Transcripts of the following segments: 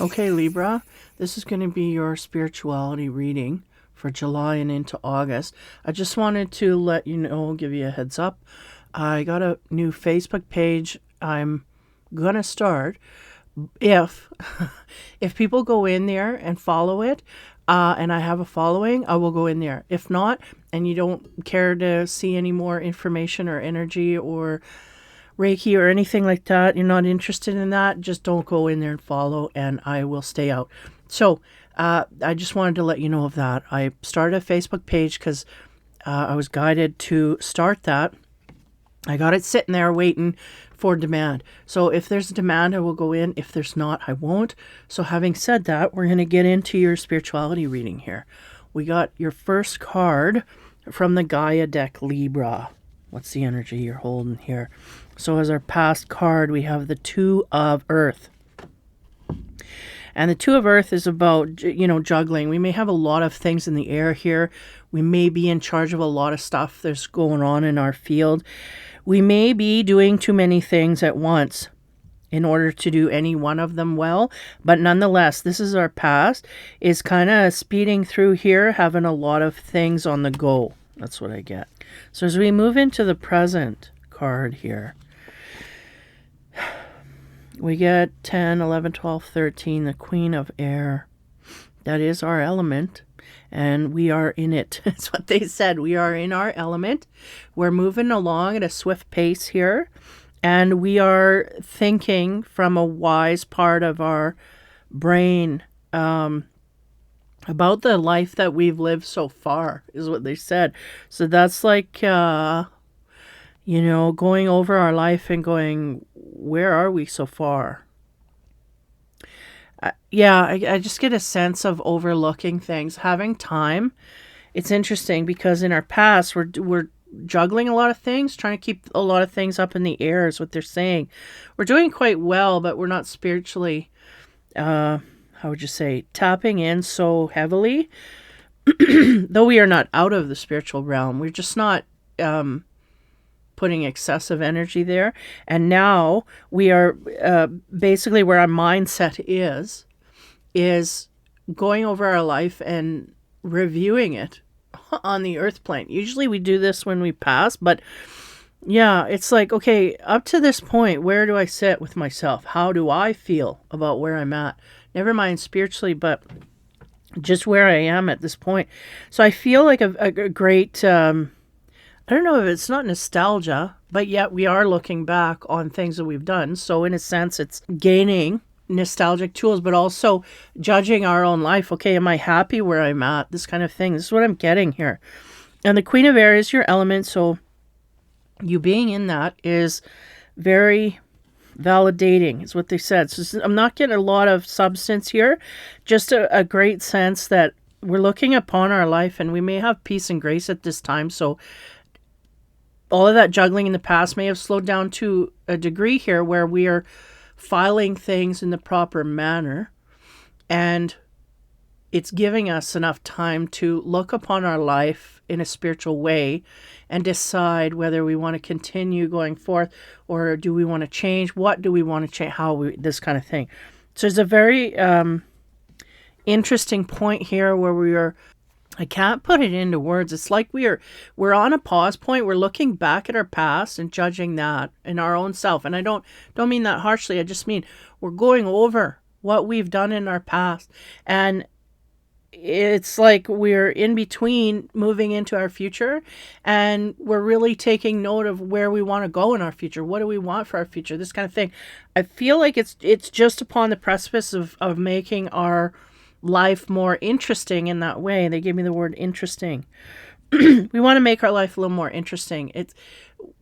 Okay, Libra, this is going to be your spirituality reading for July and into August. I just wanted to let you know, give you a heads up. I got a new Facebook page I'm going to start. If if people go in there and follow it, and I have a following, I will go in there. If not, and you don't care to see any more information or energy or Reiki or anything like that, you're not interested in that, just don't go in there and follow, and I will stay out. So I just wanted to let you know of that. I started a Facebook page because I was guided to start that. I got it sitting there waiting for demand. So if there's a demand, I will go in. If there's not, I won't. So having said that, we're going to get into your spirituality reading here. We got your first card from the Gaia deck, Libra. What's the energy you're holding here? So as our past card, we have the Two of Earth. And the Two of Earth is about, juggling. We may have a lot of things in the air here. We may be in charge of a lot of stuff that's going on in our field. We may be doing too many things at once in order to do any one of them well. But nonetheless, this is our past. Is kind of speeding through here, having a lot of things on the go. That's what I get. So as we move into the present card here, we get 10, 11, 12, 13, the Queen of Air. That is our element, and we are in it. That's what they said. We are in our element. We're moving along at a swift pace here, and we are thinking from a wise part of our brain about the life that we've lived so far, is what they said. So that's like, going over our life and going, where are we so far? I just get a sense of overlooking things, having time. It's interesting because in our past, we're juggling a lot of things, trying to keep a lot of things up in the air is what they're saying. We're doing quite well, but we're not spiritually, how would you say, tapping in so heavily. Though we are not out of the spiritual realm, we're just not putting excessive energy there. And now we are basically where our mindset is going over our life and reviewing it on the earth plane. Usually we do this when we pass, but yeah, it's like, okay, up to this point, where do I sit with myself? How do I feel about where I'm at? Never mind spiritually, but just where I am at this point. So I feel like a great, I don't know if it's not nostalgia, but yet we are looking back on things that we've done. So in a sense, it's gaining nostalgic tools, but also judging our own life. Okay, am I happy where I'm at? This kind of thing. This is what I'm getting here. And the Queen of Air is your element. So you being in that is very validating, is what they said. So I'm not getting a lot of substance here, just a great sense that we're looking upon our life and we may have peace and grace at this time. So all of that juggling in the past may have slowed down to a degree here where we are filing things in the proper manner, and it's giving us enough time to look upon our life in a spiritual way and decide whether we want to continue going forth or do we want to change. What do we want to change? This kind of thing. So there's a very interesting point here where we are, I can't put it into words. It's like we're on a pause point. We're looking back at our past and judging that in our own self. And I don't mean that harshly. I just mean we're going over what we've done in our past. And it's like we're in between moving into our future, and we're really taking note of where we want to go in our future. What do we want for our future? This kind of thing. I feel like it's just upon the precipice of making our life more interesting in that way. They gave me the word interesting. We want to make our life a little more interesting.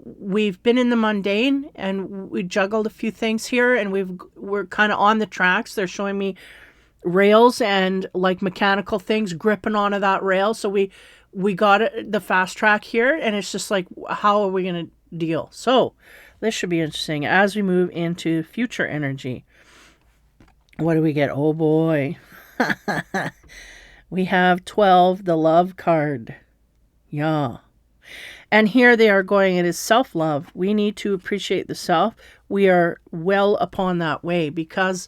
We've been in the mundane and we juggled a few things here, and we're kind of on the tracks. They're showing me rails and like mechanical things gripping onto that rail. So we got the fast track here, and it's just like, how are we going to deal? So this should be interesting as we move into future energy. What do we get? Oh boy. We have 12, the love card. Yeah. And here they are going, it is self-love. We need to appreciate the self. We are well upon that way because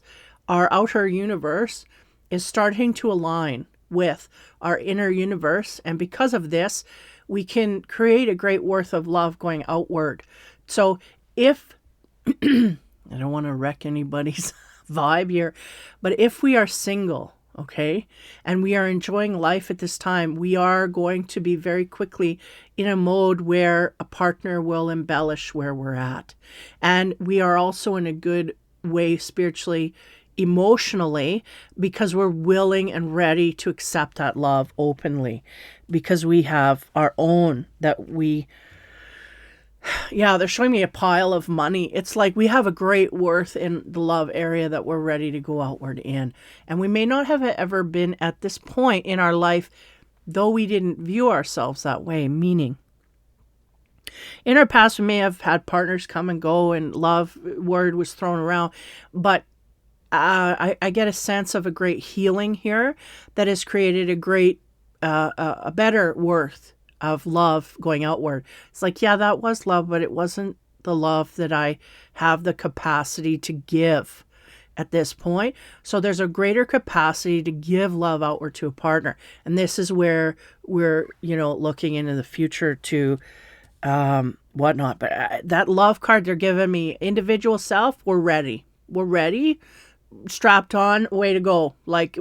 our outer universe is starting to align with our inner universe. And because of this, we can create a great worth of love going outward. So if, I don't want to wreck anybody's vibe here, but if we are single, okay, and we are enjoying life at this time, we are going to be very quickly in a mode where a partner will embellish where we're at. And we are also in a good way spiritually, emotionally, because we're willing and ready to accept that love openly, because we have our own that we, yeah, they're showing me a pile of money. It's like we have a great worth in the love area that we're ready to go outward in. And we may not have ever been at this point in our life, though we didn't view ourselves that way, meaning in our past, we may have had partners come and go and love word was thrown around, but I get a sense of a great healing here that has created a great, a better worth of love going outward. It's like, yeah, that was love, but it wasn't the love that I have the capacity to give at this point. So there's a greater capacity to give love outward to a partner. And this is where we're, looking into the future to whatnot. But that love card they're giving me, individual self, we're ready. We're ready, strapped on, way to go. Like,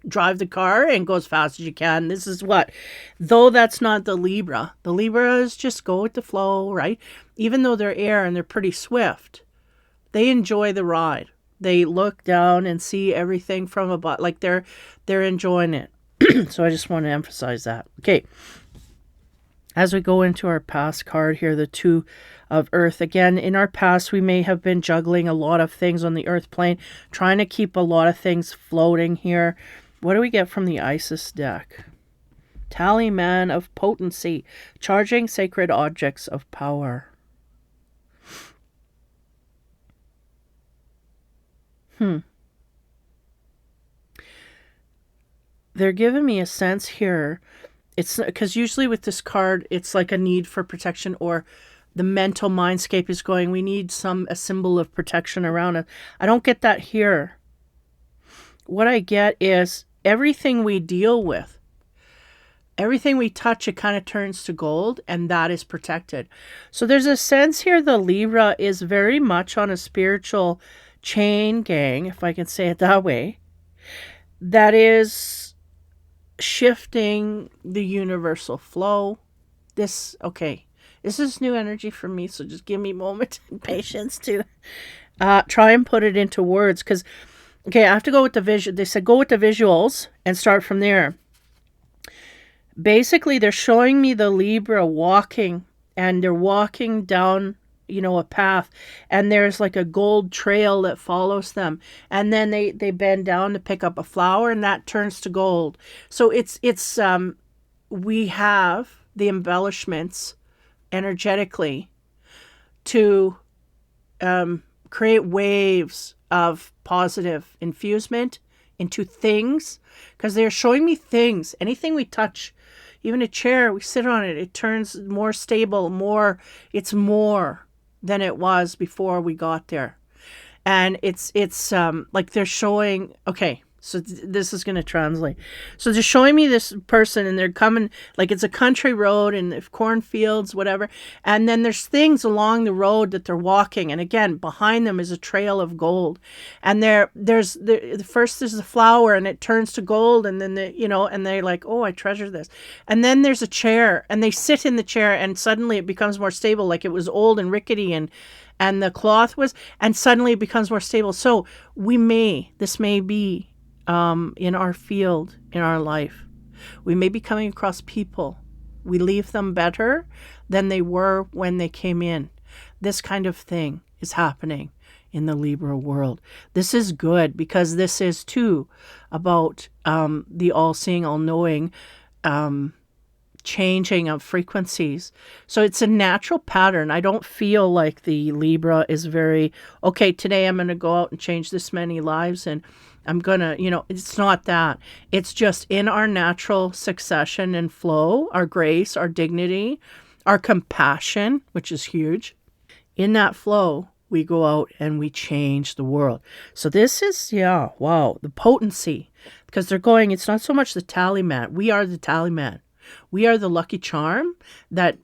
drive the car and go as fast as you can. This is what, though that's not the Libra. The Libra is just go with the flow, right? Even though they're air and they're pretty swift, they enjoy the ride. They look down and see everything from above, like they're enjoying it. So I just want to emphasize that. Okay. As we go into our past card here, the Two of Earth. Again, in our past, we may have been juggling a lot of things on the earth plane, trying to keep a lot of things floating here. What do we get from the Isis deck? Talisman of Potency, charging sacred objects of power. They're giving me a sense here. It's because usually with this card, it's like a need for protection, or the mental mindscape is going, we need a symbol of protection around us. I don't get that here. What I get is everything we deal with, everything we touch, it kind of turns to gold, and that is protected. So there's a sense here the Libra is very much on a spiritual chain gang, if I can say it that way, that is shifting the universal flow. This is new energy for me, so just give me a moment and patience to try and put it into words, because I have to go with the vision. They said go with the visuals and start from there. Basically, they're showing me the Libra walking, and they're walking down, a path, and there's like a gold trail that follows them, and then they bend down to pick up a flower, and that turns to gold. So it's we have the embellishments energetically to create waves of positive infusement into things, because they're showing me things. Anything we touch, even a chair, we sit on it, it turns more stable, it's more than it was before we got there. And it's like they're showing, so this is going to translate. So they're showing me this person, and they're coming, like it's a country road and cornfields, whatever. And then there's things along the road that they're walking. And again, behind them is a trail of gold. And first there's a flower, and it turns to gold. And then, and they're like, oh, I treasure this. And then there's a chair, and they sit in the chair, and suddenly it becomes more stable. Like it was old and rickety, and the cloth was, and suddenly it becomes more stable. So this may be, in our field, in our life, we may be coming across people. We leave them better than they were when they came in. This kind of thing is happening in the Libra world. This is good, because this is too about the all-seeing, all-knowing changing of frequencies. So it's a natural pattern. I don't feel like the Libra is very, today I'm going to go out and change this many lives, and I'm going to, it's not that. It's just in our natural succession and flow, our grace, our dignity, our compassion, which is huge. In that flow, we go out and we change the world. So this is, yeah, wow, the potency. Because they're going, it's not so much the talisman. We are the talisman. We are the lucky charm that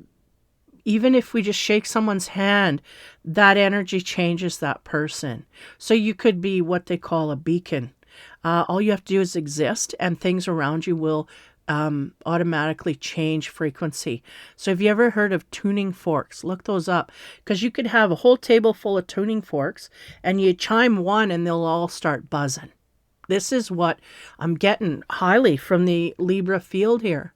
even if we just shake someone's hand, that energy changes that person. So you could be what they call a beacon. All you have to do is exist, and things around you will automatically change frequency. So have you ever heard of tuning forks? Look those up, because you could have a whole table full of tuning forks and you chime one and they'll all start buzzing. This is what I'm getting highly from the Libra field here,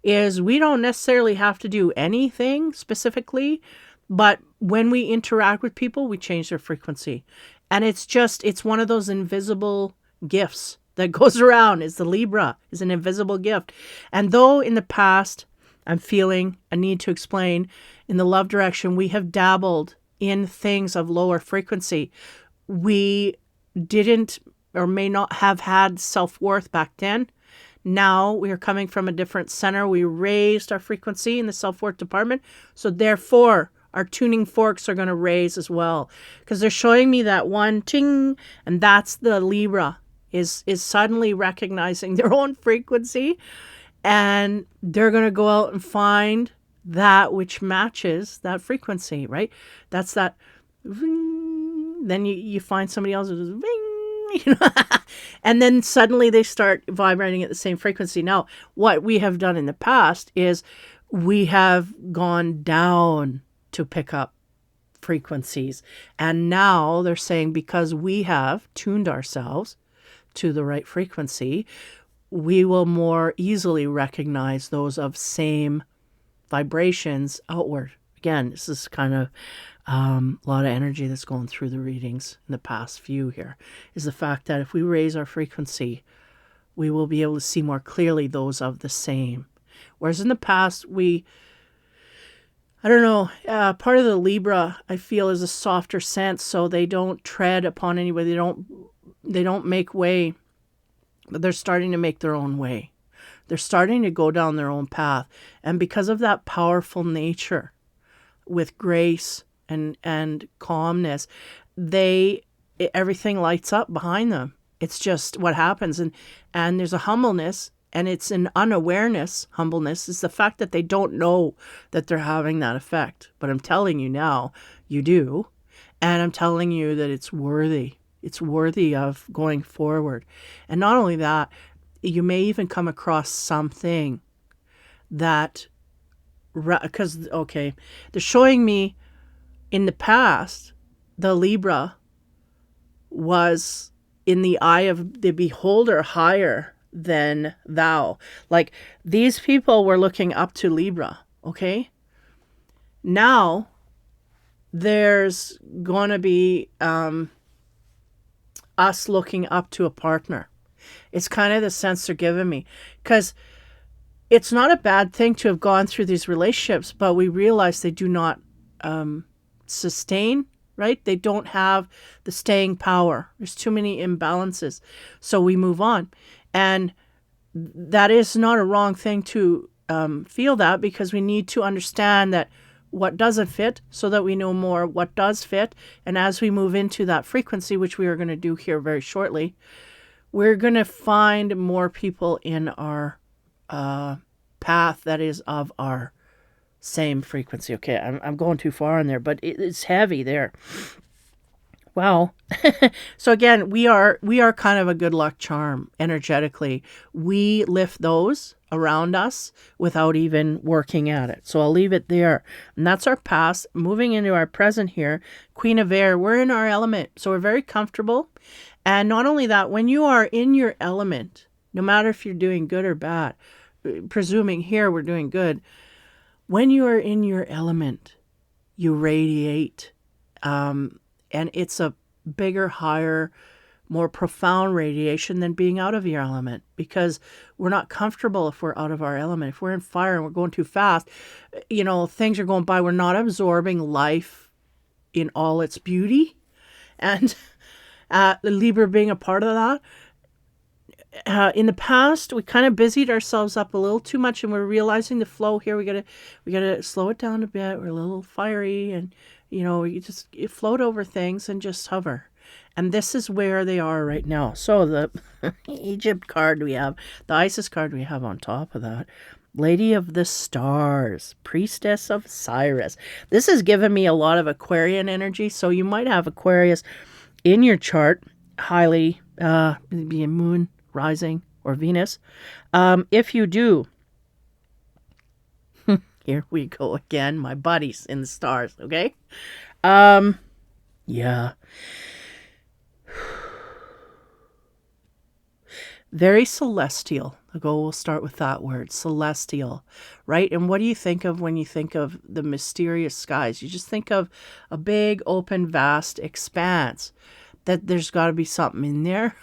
is we don't necessarily have to do anything specifically, but when we interact with people, we change their frequency. And it's one of those invisible gifts that goes around. Is the Libra is an invisible gift. And though in the past, I'm feeling a need to explain, in the love direction, we have dabbled in things of lower frequency. We didn't or may not have had self-worth back then. Now we are coming from a different center. We raised our frequency in the self-worth department. So therefore, our tuning forks are going to raise as well. Because they're showing me that one ting, and that's the Libra is suddenly recognizing their own frequency. And they're going to go out and find that which matches that frequency, right? That's that. Then you find somebody else who's and then suddenly they start vibrating at the same frequency. Now, what we have done in the past is we have gone down to pick up frequencies. And now they're saying because we have tuned ourselves to the right frequency, we will more easily recognize those of same vibrations outward. Again, this is kind of a lot of energy that's going through the readings in the past few here, is the fact that if we raise our frequency, we will be able to see more clearly those of the same. Whereas in the past, I don't know, part of the Libra, I feel, is a softer sense, so they don't tread upon anybody. They don't make way, but they're starting to make their own way. They're starting to go down their own path. And because of that powerful nature with grace and calmness, everything lights up behind them. It's just what happens. And there's a humbleness, and it's an unawareness. Humbleness is the fact that they don't know that they're having that effect. But I'm telling you now, you do. And I'm telling you that it's worthy. It's worthy of going forward. And not only that, you may even come across something that, because, okay, they're showing me in the past, the Libra was in the eye of the beholder higher than thou. Like, these people were looking up to Libra, okay? Now, there's going to be us looking up to a partner. It's kind of the sense they're giving me. Because it's not a bad thing to have gone through these relationships, but we realize they do not sustain, right? They don't have the staying power. There's too many imbalances. So we move on. And that is not a wrong thing to feel that, because we need to understand that what doesn't fit so that we know more what does fit. And as we move into that frequency, which we are going to do here very shortly, we're going to find more people in our path that is of our same frequency. Okay, I'm going too far in there, but it's heavy there. Wow. So again, we are kind of a good luck charm energetically. We lift those around us without even working at it. So I'll leave it there. And that's our past. Moving into our present here, Queen of Air, we're in our element. So we're very comfortable. And not only that, when you are in your element, no matter if you're doing good or bad, presuming here we're doing good, when you are in your element, you radiate. And it's a bigger, higher, more profound radiation than being out of your element, because we're not comfortable if we're out of our element. If we're in fire and we're going too fast, things are going by. We're not absorbing life in all its beauty. And the Libra being a part of that. In the past, we kind of busied ourselves up a little too much, and we're realizing the flow here. We gotta slow it down a bit. We're a little fiery, and You float over things and just hover. And this is where they are right now. So the Egypt card we have, the Isis card we have on top of that, Lady of the Stars, Priestess of Cyrus. This has given me a lot of Aquarian energy. So you might have Aquarius in your chart, highly, be a moon, rising, or Venus. If you do, here we go again, my buddies in the stars, okay? Yeah. Very celestial. We'll start with that word, celestial, right? And what do you think of when you think of the mysterious skies? You just think of a big, open, vast expanse, that there's got to be something in there.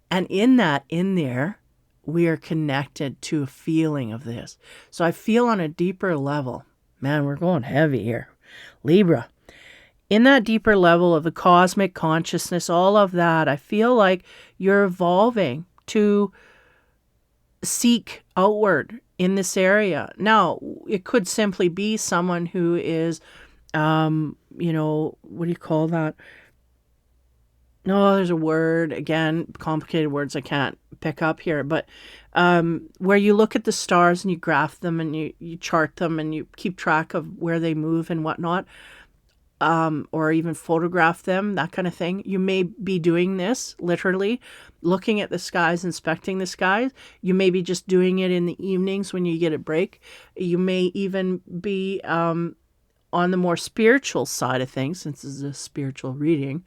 And in there, we are connected to a feeling of this. So I feel on a deeper level, man, we're going heavy here. Libra. In that deeper level of the cosmic consciousness, all of that, I feel like you're evolving to seek outward in this area. Now, it could simply be someone who is, what do you call that? No, there's a word, again, complicated words I can't pick up here, but where you look at the stars and you graph them and you chart them and you keep track of where they move and whatnot. Or even photograph them, that kind of thing. You may be doing this, literally, looking at the skies, inspecting the skies. You may be just doing it in the evenings when you get a break. You may even be on the more spiritual side of things, since this is a spiritual reading.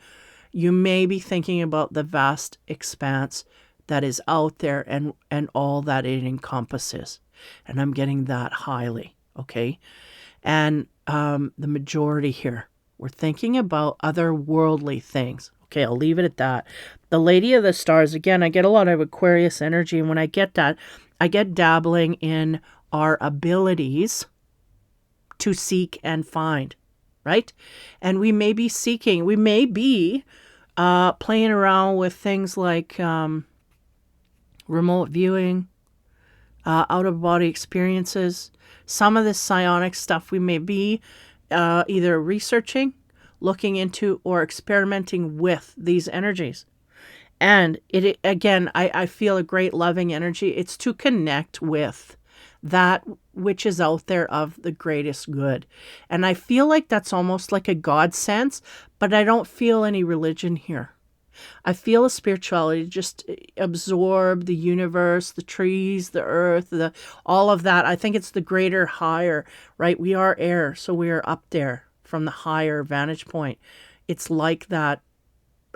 You may be thinking about the vast expanse that is out there and all that it encompasses. And I'm getting that highly, okay? And the majority here, we're thinking about otherworldly things. Okay, I'll leave it at that. The Lady of the Stars, again, I get a lot of Aquarius energy. And when I get that, I get dabbling in our abilities to seek and find, right? And we may be seeking, we may be playing around with things like remote viewing, out-of-body experiences. Some of this psionic stuff we may be either researching, looking into, or experimenting with these energies. And it again, I feel a great loving energy. It's to connect with that which is out there of the greatest good. And I feel like that's almost like a God sense, but I don't feel any religion here. I feel a spirituality, just absorb the universe, the trees, the earth, all of that. I think it's the greater higher, right? We are air, so we are up there from the higher vantage point. It's like that,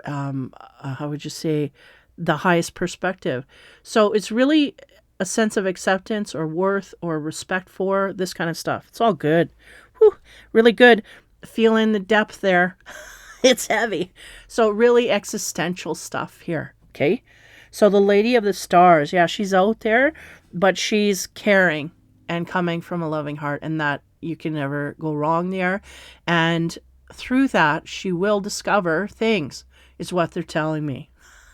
how would you say, the highest perspective. So it's really a sense of acceptance or worth or respect for this kind of stuff. It's all good. Whew, really good. Feeling the depth there. It's heavy. So really existential stuff here. Okay. So the Lady of the Stars, yeah, she's out there, but she's caring and coming from a loving heart, and that you can never go wrong there. And through that, she will discover things, is what they're telling me.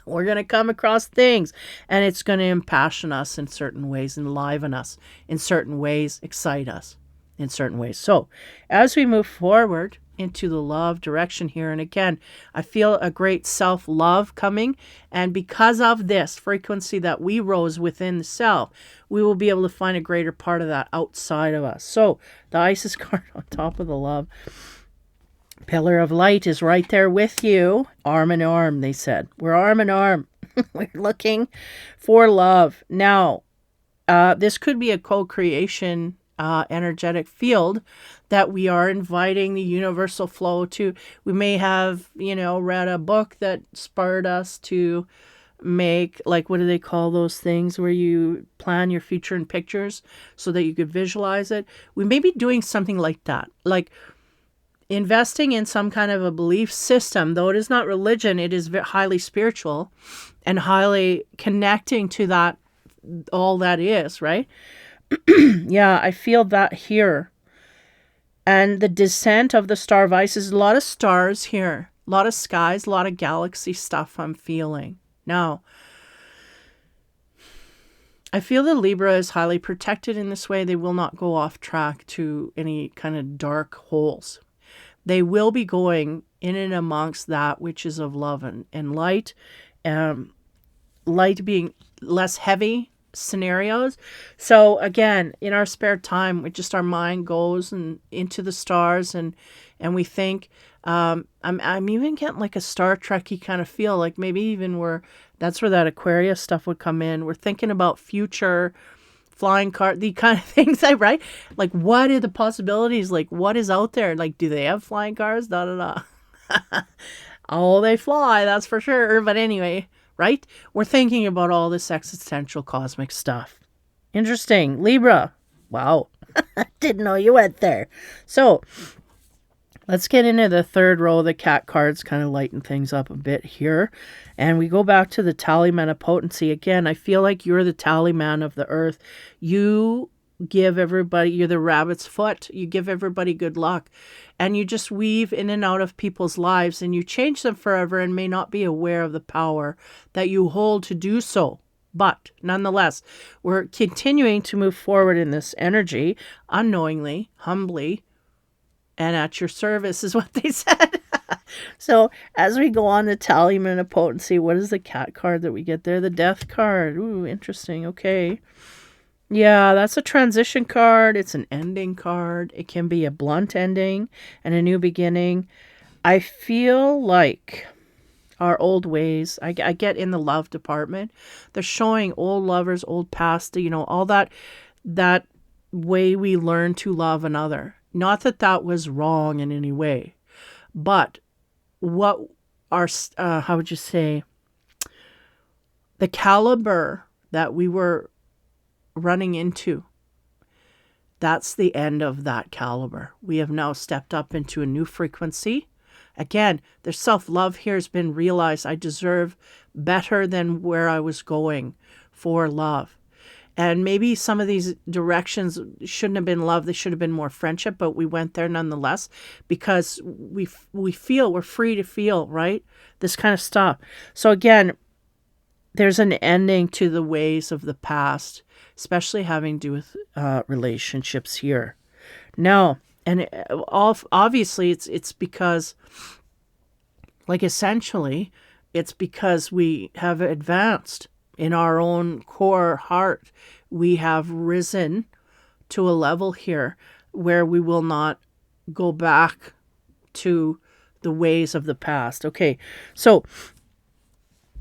We're going to come across things, and it's going to impassion us in certain ways, enliven us in certain ways, excite us in certain ways. So as we move forward into the love direction here, and again, I feel a great self-love coming, and because of this frequency that we rose within the self, we will be able to find a greater part of that outside of us. So the Isis card on top of the love, Pillar of Light, is right there with you. Arm in arm, they said. We're arm in arm. We're looking for love. Now, this could be a co-creation energetic field that we are inviting the universal flow to. We may have, read a book that spurred us to make, like, what do they call those things where you plan your future in pictures so that you could visualize it? We may be doing something like that, like investing in some kind of a belief system, though it is not religion, it is highly spiritual and highly connecting to that, all that is, right? Yeah, I feel that here. And the descent of the star of Isis, a lot of stars here, a lot of skies, a lot of galaxy stuff I'm feeling. Now, I feel the Libra is highly protected in this way. They will not go off track to any kind of dark holes. They will be going in and amongst that which is of love and light. Light being less heavy scenarios. So again, in our spare time, our mind goes and into the stars, and we think. I'm even getting like a Star Trekky kind of feel, like maybe even that's where that Aquarius stuff would come in. We're thinking about future flying car, the kind of things, right? Like, what are the possibilities? Like, what is out there? Like, do they have flying cars? Da da da. Oh, they fly, that's for sure. But anyway, right? We're thinking about all this existential cosmic stuff. Interesting. Libra. Wow. Didn't know you went there. So let's get into the third row of the cat cards, kind of lighten things up a bit here. And we go back to the talisman of potency. Again, I feel like you're the talisman of the earth. You give everybody, you're the rabbit's foot. You give everybody good luck. And you just weave in and out of people's lives, and you change them forever and may not be aware of the power that you hold to do so. But nonetheless, we're continuing to move forward in this energy, unknowingly, humbly, and at your service is what they said. So as we go on the talisman of potency, what is the cat card that we get there? The death card. Ooh, interesting. Okay. Yeah, that's a transition card. It's an ending card. It can be a blunt ending and a new beginning. I feel like our old ways, I get in the love department, they're showing old lovers, old past, all that way we learn to love another. Not that that was wrong in any way, but what our, how would you say, the caliber that we were running into, that's the end of that caliber. We have now stepped up into a new frequency. Again, the self-love here has been realized. I deserve better than where I was going for love. And maybe some of these directions shouldn't have been love. They should have been more friendship, but we went there nonetheless because we feel, we're free to feel, right? This kind of stuff. So again, there's an ending to the ways of the past, especially having to do with relationships here. Now, and obviously it's because, like, essentially, it's because we have advanced in our own core heart. We have risen to a level here where we will not go back to the ways of the past. Okay, so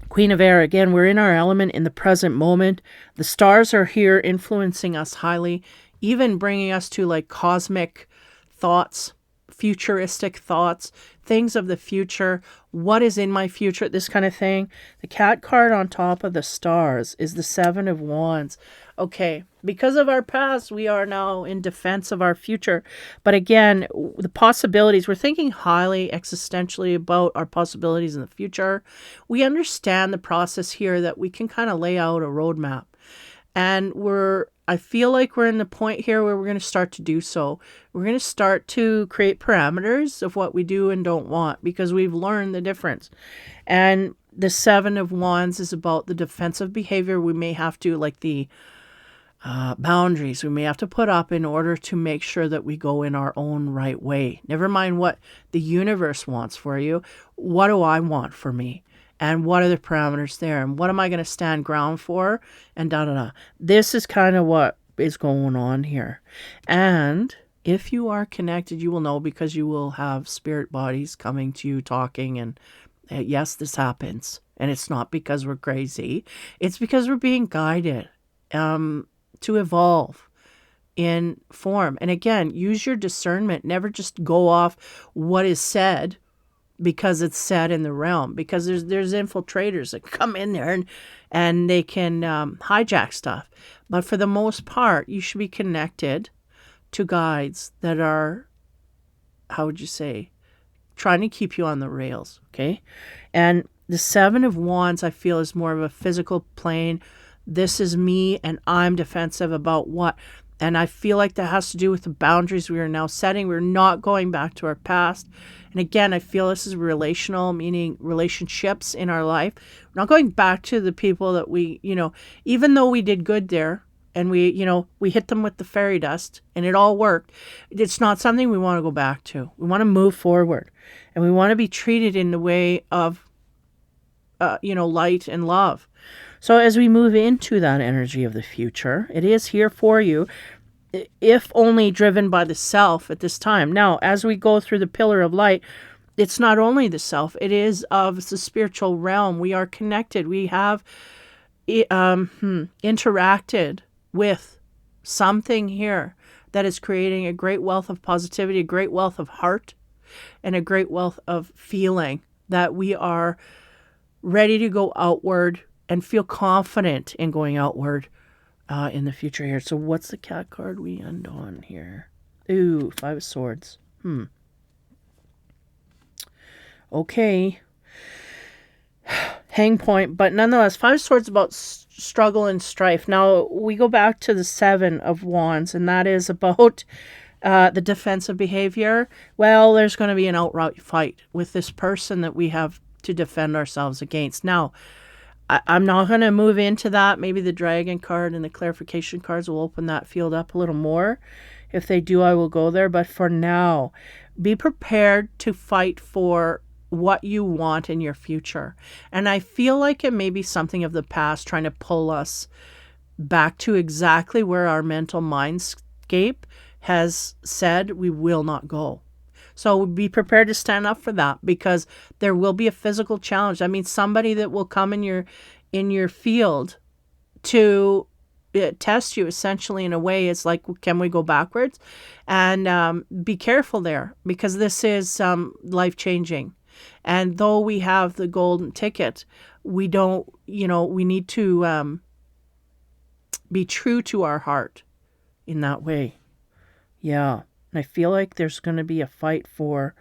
Queen of Air, again, we're in our element in the present moment. The stars are here influencing us highly, even bringing us to like cosmic thoughts, futuristic thoughts, things of the future. What is in my future? This kind of thing. The cat card on top of the stars is the Seven of Wands. Okay, because of our past, we are now in defense of our future. But again, the possibilities, we're thinking highly existentially about our possibilities in the future. We understand the process here that we can kind of lay out a roadmap. And I feel like we're in the point here where we're going to start to do so. We're going to start to create parameters of what we do and don't want because we've learned the difference. And the Seven of Wands is about the defensive behavior we may have to, like the boundaries we may have to put up in order to make sure that we go in our own right way. Never mind what the universe wants for you. What do I want for me? And what are the parameters there? And what am I going to stand ground for? And da-da-da. This is kind of what is going on here. And if you are connected, you will know because you will have spirit bodies coming to you talking. And yes, this happens. And it's not because we're crazy. It's because we're being guided to evolve in form. And again, use your discernment. Never just go off what is said because it's said in the realm, because there's infiltrators that come in there and they can hijack stuff. But for the most part, you should be connected to guides that are, how would you say, trying to keep you on the rails, okay? And the Seven of Wands, I feel, is more of a physical plane. This is me, and I'm defensive about what? And I feel like that has to do with the boundaries we are now setting. We're not going back to our past. And again, I feel this is relational, meaning relationships in our life. We're not going back to the people that we, even though we did good there and we hit them with the fairy dust and it all worked. It's not something we want to go back to. We want to move forward and we want to be treated in the way of, light and love. So as we move into that energy of the future, it is here for you, if only driven by the self at this time. Now, as we go through the pillar of light, it's not only the self, it is of the spiritual realm. We are connected. We have interacted with something here that is creating a great wealth of positivity, a great wealth of heart, and a great wealth of feeling that we are ready to go outward and feel confident in going outward in the future here. So what's the cat card we end on here? Ooh, 5 of Swords. Okay. Hang point, but nonetheless, 5 of Swords about struggle and strife. Now, we go back to the 7 of Wands, and that is about the defensive behavior. Well, there's going to be an outright fight with this person that we have to defend ourselves against. Now, I'm not going to move into that. Maybe the dragon card and the clarification cards will open that field up a little more. If they do, I will go there. But for now, be prepared to fight for what you want in your future. And I feel like it may be something of the past trying to pull us back to exactly where our mental mindscape has said we will not go. So be prepared to stand up for that, because there will be a physical challenge. I mean, somebody that will come in your field to test you essentially in a way. It's like, can we go backwards? And be careful there, because this is life-changing. And though we have the golden ticket, we don't, we need to be true to our heart in that way. Yeah. And I feel like there's going to be a fight to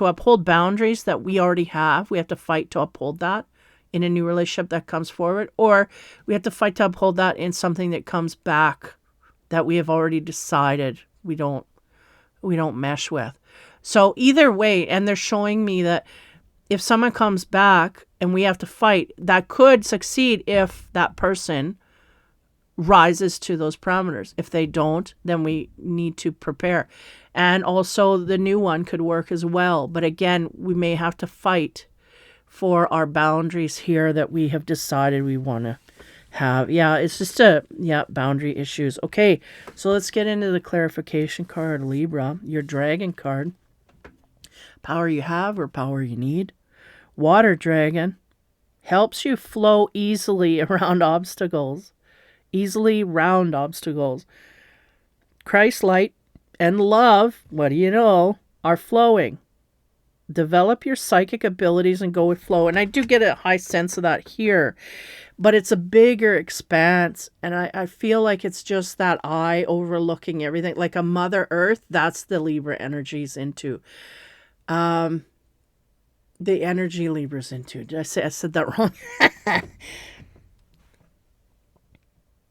uphold boundaries that we already have. We have to fight to uphold that in a new relationship that comes forward, or we have to fight to uphold that in something that comes back that we have already decided we don't mesh with. So either way, and they're showing me that if someone comes back and we have to fight, that could succeed if that person rises to those parameters. If they don't, then we need to prepare. And also the new one could work as well. But again, we may have to fight for our boundaries here that we have decided we want to have. Yeah, it's just boundary issues. Okay, so let's get into the clarification card, Libra, your dragon card. Power you have or power you need. Water dragon helps you flow easily around obstacles. Easily round obstacles. Christ light and love, what do you know, are flowing. Develop your psychic abilities and go with flow. And I do get a high sense of that here, but it's a bigger expanse. And I feel like it's just that eye overlooking everything, like a Mother Earth. That's the Libra energies into. The energy Libra's into. Did I said that wrong?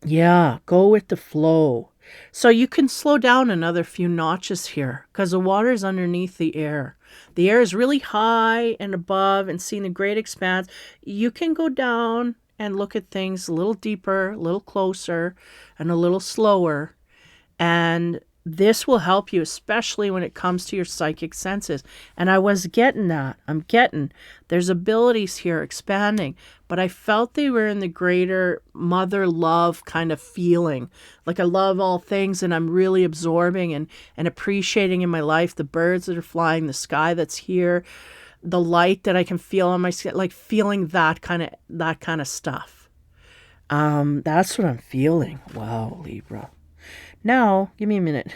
Yeah, go with the flow. So you can slow down another few notches here, because the water is underneath the air. The air is really high and above and seeing a great expanse. You can go down and look at things a little deeper, a little closer, and a little slower. And this will help you, especially when it comes to your psychic senses. And I was getting that. There's abilities here expanding, but I felt they were in the greater mother love kind of feeling. Like I love all things and I'm really absorbing and appreciating in my life the birds that are flying, the sky that's here, the light that I can feel on my skin, like feeling that kind of stuff. That's what I'm feeling. Wow, Libra. Now, give me a minute.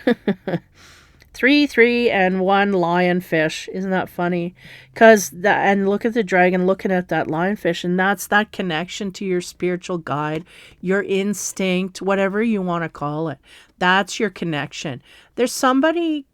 3 and 1 lionfish. Isn't that funny? And look at the dragon looking at that lionfish, and that's that connection to your spiritual guide, your instinct, whatever you want to call it. That's your connection. There's somebody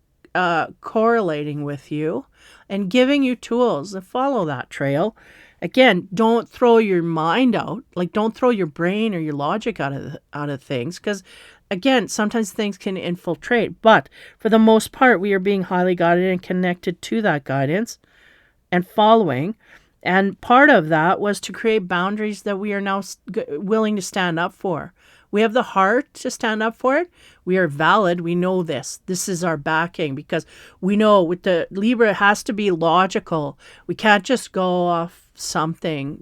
correlating with you and giving you tools to follow that trail. Again, don't throw your mind out. Like, don't throw your brain or your logic out of things, because again, sometimes things can infiltrate, but for the most part, we are being highly guided and connected to that guidance and following. And part of that was to create boundaries that we are now willing to stand up for. We have the heart to stand up for it. We are valid. We know this. This is our backing, because we know with the Libra, it has to be logical. We can't just go off something,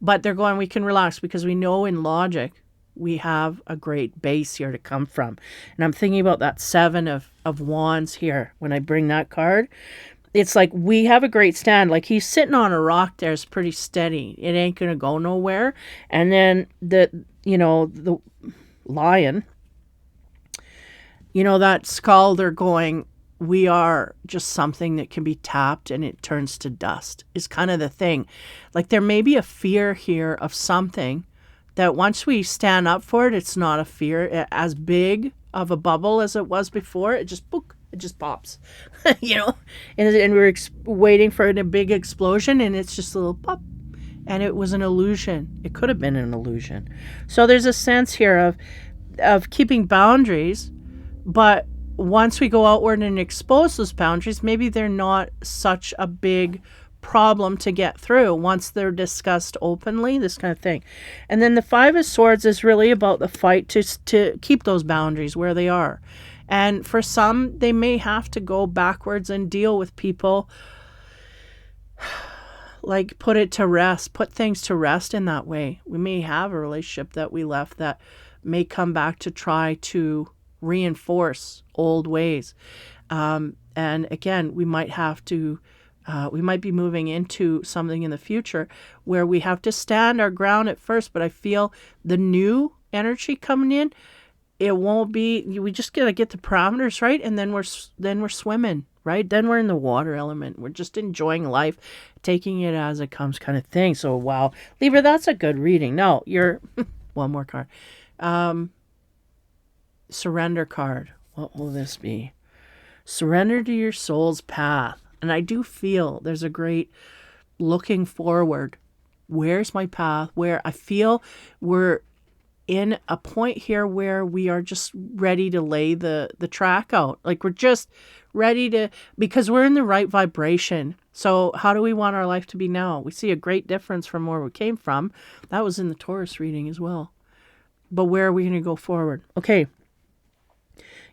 but they're going, we can relax because we know in logic we have a great base here to come from. And I'm thinking about that 7 of Wands here when I bring that card. It's like we have a great stand. Like he's sitting on a rock there. It's pretty steady. It ain't going to go nowhere. And then the lion, that skull, they're going, we are just something that can be tapped and it turns to dust is kind of the thing. Like there may be a fear here of something that once we stand up for it, it's not a fear as big of a bubble as it was before. It just pops, and we're waiting for a big explosion, and it's just a little pop, and it was an illusion. It could have been an illusion. So there's a sense here of keeping boundaries, but once we go outward and expose those boundaries, maybe they're not such a big problem to get through once they're discussed openly, this kind of thing. And then the 5 of Swords is really about the fight to keep those boundaries where they are. And for some, they may have to go backwards and deal with people, like put things to rest in that way. We may have a relationship that we left that may come back to try to reinforce old ways. And again, we might be moving into something in the future where we have to stand our ground at first, but I feel the new energy coming in, it won't be, we just got to get the parameters right, and then we're swimming, right? Then we're in the water element. We're just enjoying life, taking it as it comes kind of thing. So, wow. Libra, that's a good reading. No, you're, one more card. Surrender card. What will this be? Surrender to your soul's path. And I do feel there's a great looking forward. Where's my path? Where I feel we're in a point here where we are just ready to lay the track out. Like we're just ready to, because we're in the right vibration. So how do we want our life to be now? We see a great difference from where we came from. That was in the Taurus reading as well. But where are we going to go forward? Okay.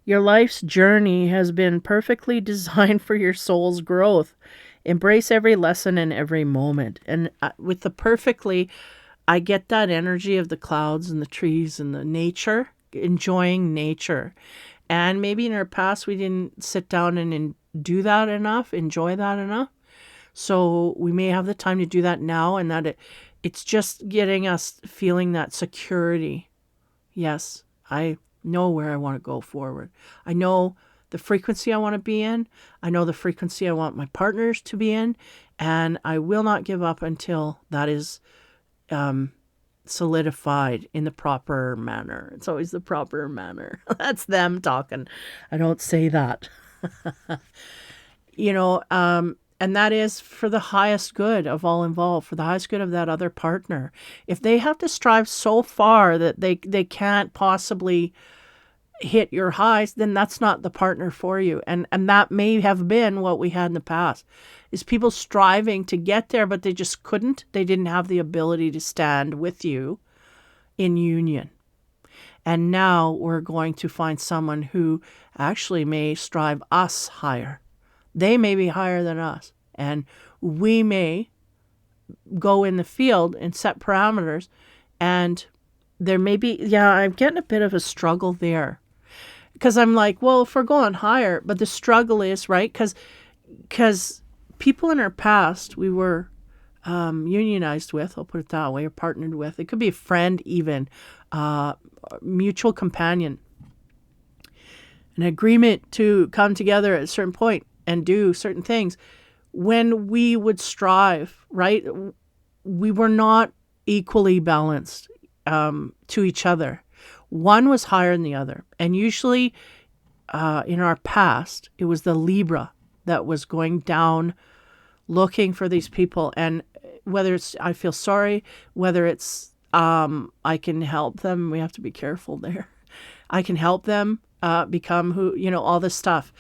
Your life's journey has been perfectly designed for your soul's growth. Embrace every lesson and every moment. And with the perfectly, I get that energy of the clouds and the trees and the nature, enjoying nature. And maybe in our past, we didn't sit down and do that enough, enjoy that enough. So we may have the time to do that now, and that it's just getting us feeling that security. Yes, I know where I want to go forward. I know the frequency I want to be in. I know the frequency I want my partners to be in. And I will not give up until that is solidified in the proper manner. It's always the proper manner. That's them talking. I don't say that. And that is for the highest good of all involved, for the highest good of that other partner. If they have to strive so far that they can't possibly hit your highs, then that's not the partner for you. And that may have been what we had in the past, is people striving to get there, but they just couldn't. They didn't have the ability to stand with you in union. And now we're going to find someone who actually may strive us higher. They may be higher than us. And we may go in the field and set parameters. And there may be, I'm getting a bit of a struggle there. Because I'm like, well, if we're going higher, but the struggle is, right? Because people in our past, we were unionized with, I'll put it that way, or partnered with. It could be a friend even, mutual companion. An agreement to come together at a certain point and do certain things. When we would strive, right, we were not equally balanced to each other. One was higher than the other. And usually in our past, it was the Libra that was going down looking for these people. And whether it's I feel sorry, whether it's I can help them, we have to be careful there. I can help them become who, all this stuff.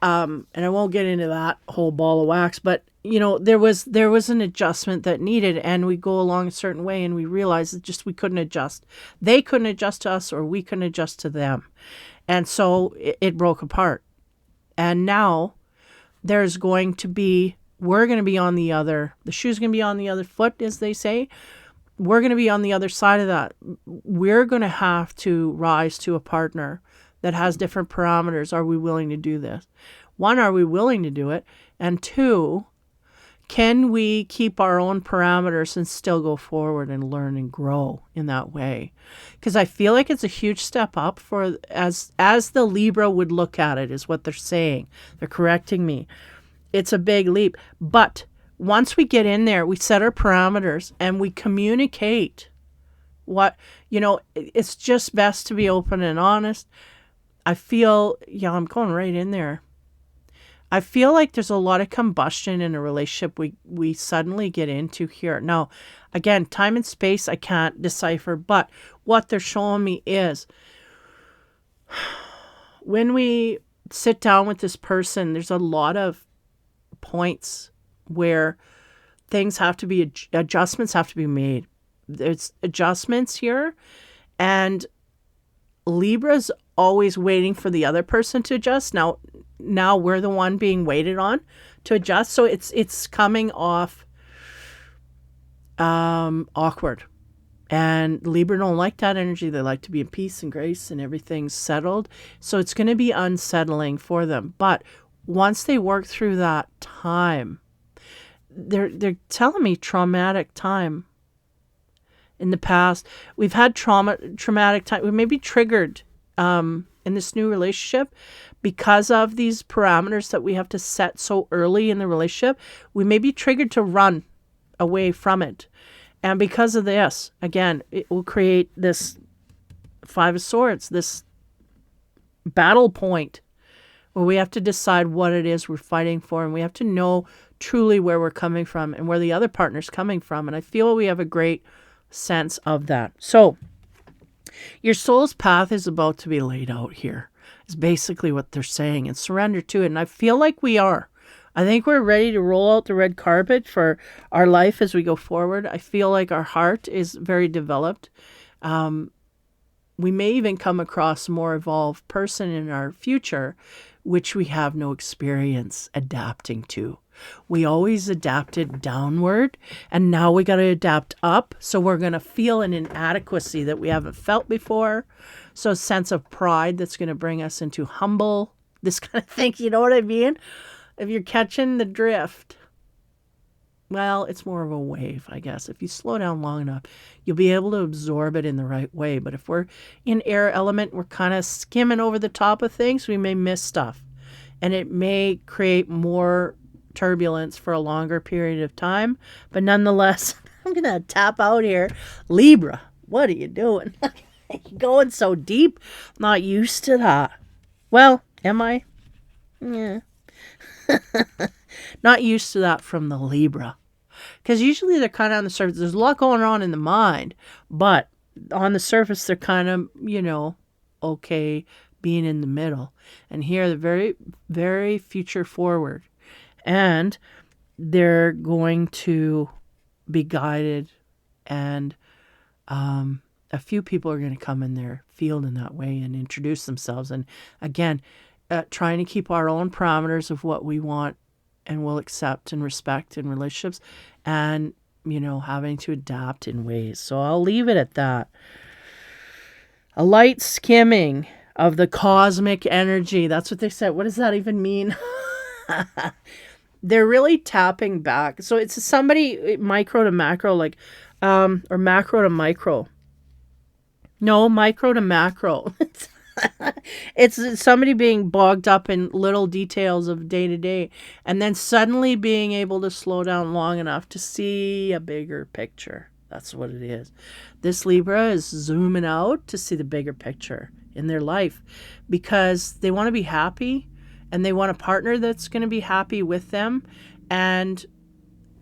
And I won't get into that whole ball of wax, but there was an adjustment that needed, and we go along a certain way, and we realized that just we couldn't adjust. They couldn't adjust to us, or we couldn't adjust to them, and so it broke apart. And now we're going to be on the shoe's going to be on the other foot, as they say. We're going to be on the other side of that. We're going to have to rise to a partner that has different parameters. Are we willing to do this? One, are we willing to do it? And two, can we keep our own parameters and still go forward and learn and grow in that way? Because I feel like it's a huge step up for, as the Libra would look at it, is what they're saying. They're correcting me. It's a big leap. But once we get in there, we set our parameters and we communicate it's just best to be open and honest. I feel, I'm going right in there. I feel like there's a lot of combustion in a relationship we suddenly get into here. Now, again, time and space I can't decipher, but what they're showing me is when we sit down with this person, there's a lot of points where things have to be, adjustments have to be made. There's adjustments here, and Libra's always waiting for the other person to adjust. Now we're the one being waited on to adjust. So it's coming off awkward. And Libra don't like that energy. They like to be in peace and grace and everything's settled. So it's going to be unsettling for them. But once they work through that time, they're telling me traumatic time. In the past, we've had traumatic time. We may be triggered in this new relationship because of these parameters that we have to set so early in the relationship. We may be triggered to run away from it. And because of this, again, it will create this Five of Swords, this battle point where we have to decide what it is we're fighting for. And we have to know truly where we're coming from and where the other partner's coming from. And I feel we have a great sense of that. So your soul's path is about to be laid out here, is basically what they're saying, and surrender to it. And I feel like we are. I think we're ready to roll out the red carpet for our life as we go forward. I feel like our heart is very developed. We may even come across a more evolved person in our future, which we have no experience adapting to. We always adapted downward, and now we got to adapt up. So we're going to feel an inadequacy that we haven't felt before. So a sense of pride that's going to bring us into humble, this kind of thing. You know what I mean? If you're catching the drift, well, it's more of a wave, I guess. If you slow down long enough, you'll be able to absorb it in the right way. But if we're in air element, we're kind of skimming over the top of things, we may miss stuff. And it may create more turbulence for a longer period of time. But nonetheless, I'm going to tap out here. Libra, what are you doing? You're going so deep. Not used to that. Well, am I? Yeah. Not used to that from the Libra. Because usually they're kind of on the surface. There's a lot going on in the mind. But on the surface, they're kind of, okay, being in the middle. And here, they're very, very future forward. And they're going to be guided, and a few people are going to come in their field in that way and introduce themselves. And again, trying to keep our own parameters of what we want and will accept and respect in relationships, and, having to adapt in ways. So I'll leave it at that. A light skimming of the cosmic energy. That's what they said. What does that even mean? They're really tapping back. So it's somebody micro to macro, like, or macro to micro. No, micro to macro. It's somebody being bogged up in little details of day to day, and then suddenly being able to slow down long enough to see a bigger picture. That's what it is. This Libra is zooming out to see the bigger picture in their life, because they want to be happy. And they want a partner that's going to be happy with them, and,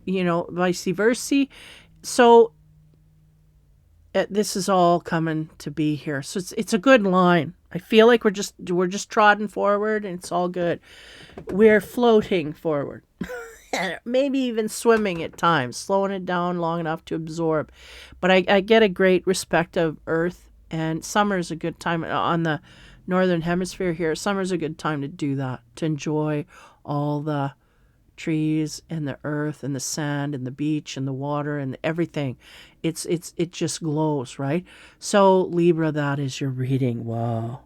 vice versa. So this is all coming to be here. So it's a good line. I feel like we're just trotting forward, and it's all good. We're floating forward. Maybe even swimming at times, slowing it down long enough to absorb. But I get a great respect of Earth, and summer is a good time on the northern hemisphere here. Summer's a good time to do that, to enjoy all the trees and the earth and the sand and the beach and the water and everything. It just glows, right? So Libra, that is your reading. Wow.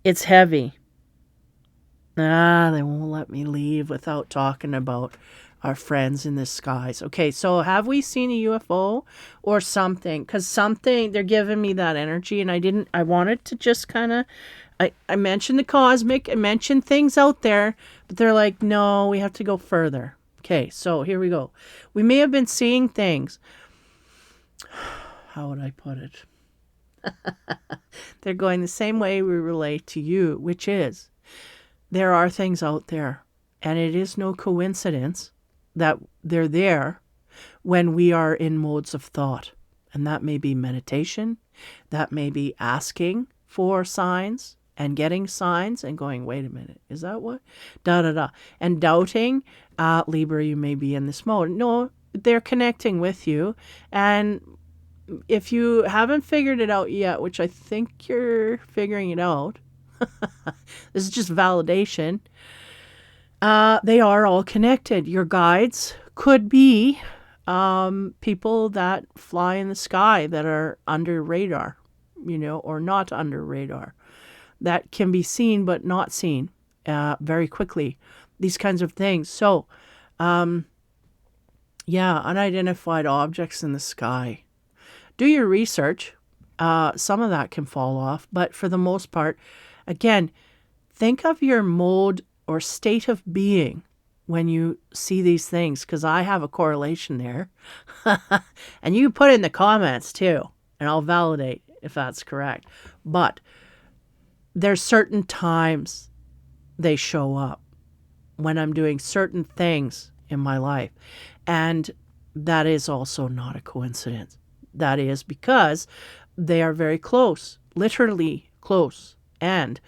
It's heavy. They won't let me leave without talking about our friends in the skies. Okay, so have we seen a UFO or something? Because something, they're giving me that energy, and I wanted to just kind of, I mentioned the cosmic, I mentioned things out there, but they're like, no, we have to go further. Okay, so here we go. We may have been seeing things. How would I put it? They're going the same way we relate to you, which is, there are things out there, and it is no coincidence that they're there when we are in modes of thought. And that may be meditation, that may be asking for signs and getting signs and going, wait a minute, is that what? Da da da. And doubting, Libra, you may be in this mode. No, they're connecting with you. And if you haven't figured it out yet, which I think you're figuring it out, this is just validation. They are all connected. Your guides could be people that fly in the sky that are under radar, or not under radar, that can be seen but not seen very quickly. These kinds of things. So, unidentified objects in the sky. Do your research. Some of that can fall off, but for the most part, again, think of your mode or state of being when you see these things, because I have a correlation there. And you can put it in the comments too, and I'll validate if that's correct. But there's certain times they show up when I'm doing certain things in my life. And that is also not a coincidence. That is because they are very close, literally close. And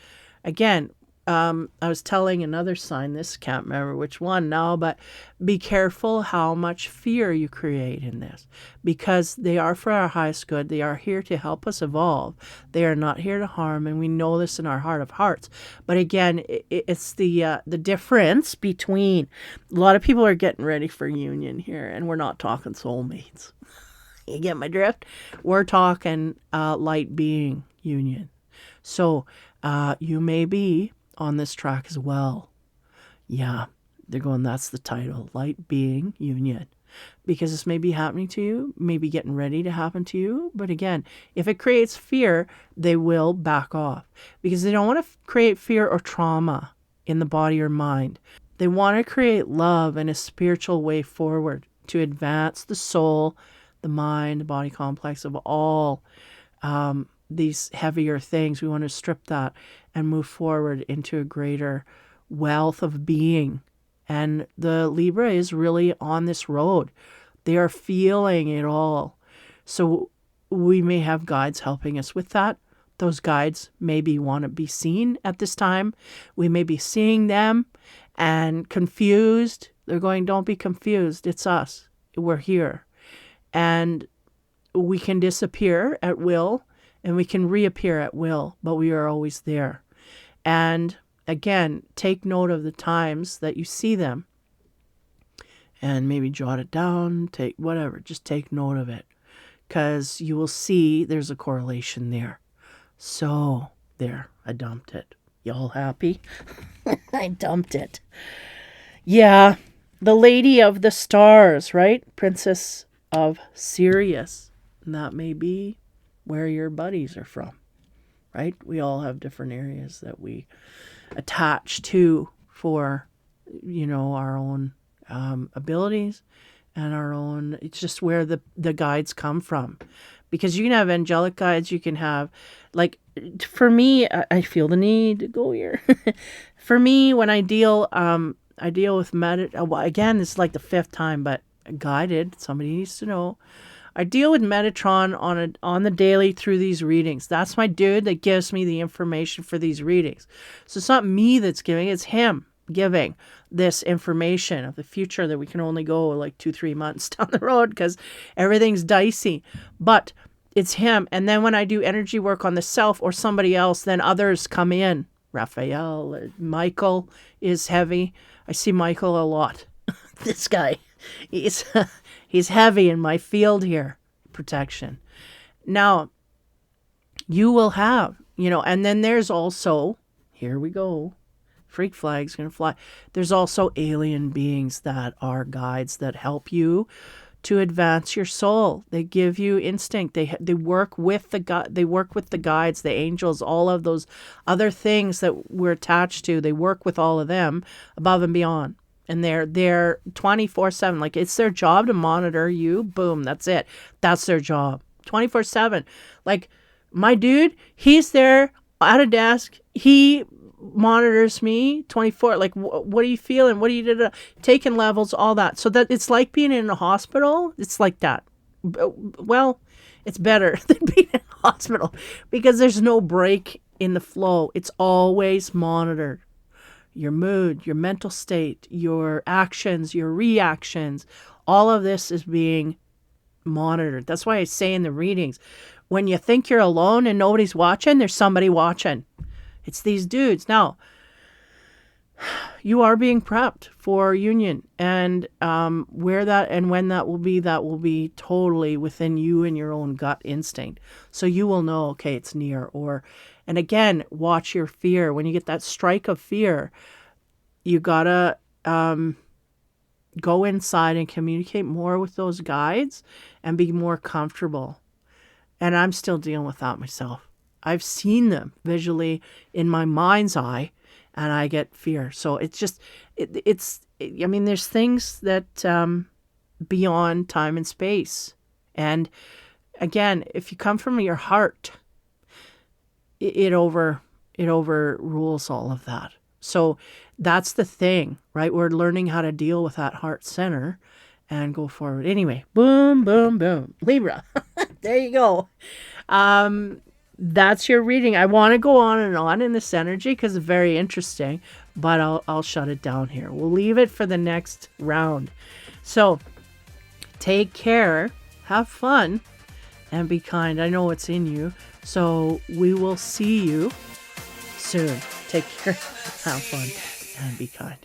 again, I was telling another sign, this can't remember which one now, but be careful how much fear you create in this, because they are for our highest good. They are here to help us evolve. They are not here to harm, and we know this in our heart of hearts. But again, it's the difference between, a lot of people are getting ready for union here, and we're not talking soulmates. You get my drift? We're talking light being union. So you may be on this track as well. Yeah, they're going, that's the title, Light Being Union. Because this may be happening to you, may be getting ready to happen to you. But again, if it creates fear, they will back off. Because they don't want to create fear or trauma in the body or mind. They want to create love and a spiritual way forward to advance the soul, the mind, the body complex of all these heavier things. We want to strip that and move forward into a greater wealth of being. And the Libra is really on this road. They are feeling it all. So we may have guides helping us with that. Those guides maybe want to be seen at this time. We may be seeing them and confused. They're going, don't be confused. It's us. We're here. And we can disappear at will, and we can reappear at will, but we are always there. And again, take note of the times that you see them, and maybe jot it down, just take note of it, because you will see there's a correlation there. So there, I dumped it. Y'all happy? I dumped it. Yeah, the Lady of the Stars, right? Princess of Sirius. And that may be where your buddies are from, right? We all have different areas that we attach to for, our own abilities and our own, it's just where the guides come from. Because you can have angelic guides, you can have, for me, I feel the need to go here. For me, when I deal with again, this is like the fifth time, but guided. Somebody needs to know. I deal with Metatron on the daily through these readings. That's my dude that gives me the information for these readings. So it's not me that's giving, it's him giving this information of the future that we can only go like 2-3 months down the road because everything's dicey. But it's him. And then when I do energy work on the self or somebody else, then others come in. Raphael, Michael is heavy. I see Michael a lot. This guy, he's heavy in my field here. Protection. Now, you will have, and then there's also, here we go, freak flag's going to fly. There's also alien beings that are guides that help you to advance your soul. They give you instinct. They work with they work with the guides, the angels, all of those other things that we're attached to. They work with all of them above and beyond. And they're 24/7. Like, it's their job to monitor you. Boom, that's it. That's their job. 24/7. Like, my dude, he's there at a desk. He monitors me 24. Like, what are you feeling? What are you taking levels? All that. So that it's like being in a hospital. It's like that. Well, it's better than being in a hospital because there's no break in the flow. It's always monitored. Your mood, your mental state, your actions, your reactions, all of this is being monitored. That's why I say in the readings, when you think you're alone and nobody's watching, there's somebody watching. It's these dudes. Now, you are being prepped for union, and where that and when that will be totally within you and your own gut instinct. So you will know, okay, it's near. And again, watch your fear. When you get that strike of fear, you gotta go inside and communicate more with those guides and be more comfortable. And I'm still dealing with that myself. I've seen them visually in my mind's eye, and I get fear. So it's just, I mean, there's things that beyond time and space. And again, if you come from your heart, it overrules all of that. So that's the thing, right? We're learning how to deal with that heart center and go forward. Anyway, boom, boom, boom. Libra. There you go. That's your reading. I want to go on and on in this energy because it's very interesting, but I'll shut it down here. We'll leave it for the next round. So take care, have fun, and be kind. I know what's in you. So we will see you soon. Take care, have fun, and be kind.